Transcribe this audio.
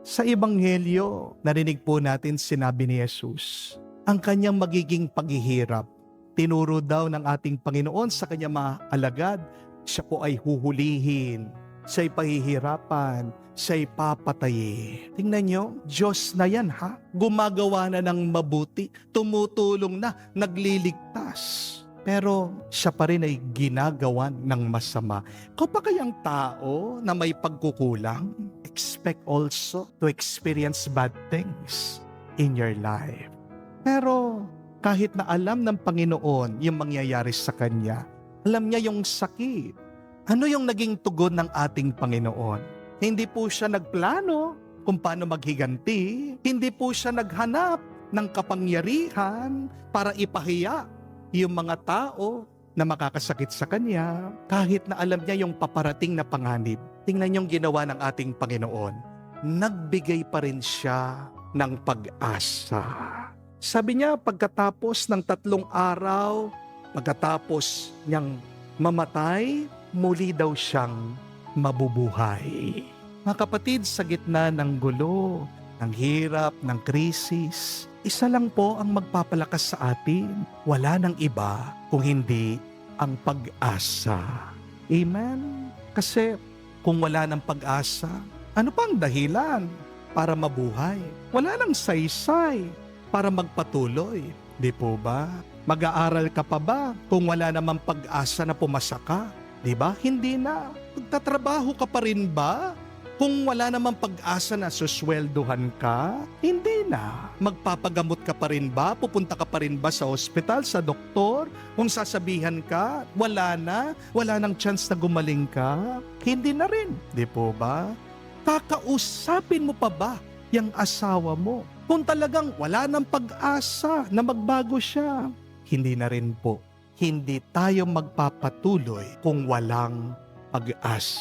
Sa Ebanghelyo, narinig po natin sinabi ni Jesus, ang kanyang magiging paghihirap. Tinuro daw ng ating Panginoon sa kanyang mga alagad, siya po ay huhulihin, siya'y pahihirapan, siya'y papatayin. Tingnan nyo, Diyos na yan ha. Gumagawa na ng mabuti, tumutulong na, nagliligtas. Pero siya pa rin ay ginagawa ng masama. Kung pa kayang tao na may pagkukulang, expect also to experience bad things in your life. Pero kahit na alam ng Panginoon yung mangyayari sa Kanya, alam niya yung sakit. Ano yung naging tugon ng ating Panginoon? Hindi po siya nagplano kung paano maghiganti. Hindi po siya naghanap ng kapangyarihan para ipahiya yung mga tao na makakasakit sa Kanya, kahit na alam niya yung paparating na panganib. Tingnan yung ginawa ng ating Panginoon. Nagbigay pa rin siya ng pag-asa. Sabi niya, pagkatapos ng 3 araw, pagkatapos niyang mamatay, muli daw siyang mabubuhay. Mga kapatid, sa gitna ng gulo, ng hirap, ng krisis, isa lang po ang magpapalakas sa atin. Wala nang iba kung hindi ang pag-asa. Amen? Kasi kung wala ng pag-asa, ano pang dahilan para mabuhay? Wala nang saysay para magpatuloy. Di po ba? Mag-aaral ka pa ba kung wala namang pag-asa na pumasa ka? Di ba? Hindi na. Magtatrabaho ka pa rin ba kung wala namang pag-asa na suswelduhan ka? Hindi na. Magpapagamot ka pa rin ba? Pupunta ka pa rin ba sa ospital, sa doktor? Kung sasabihan ka, wala na, wala nang chance na gumaling ka? Hindi na rin. Di po ba? Kakausapin mo pa ba yung asawa mo? Kung talagang wala nang pag-asa na magbago siya, hindi na rin po. Hindi tayo magpapatuloy kung walang pag-asa.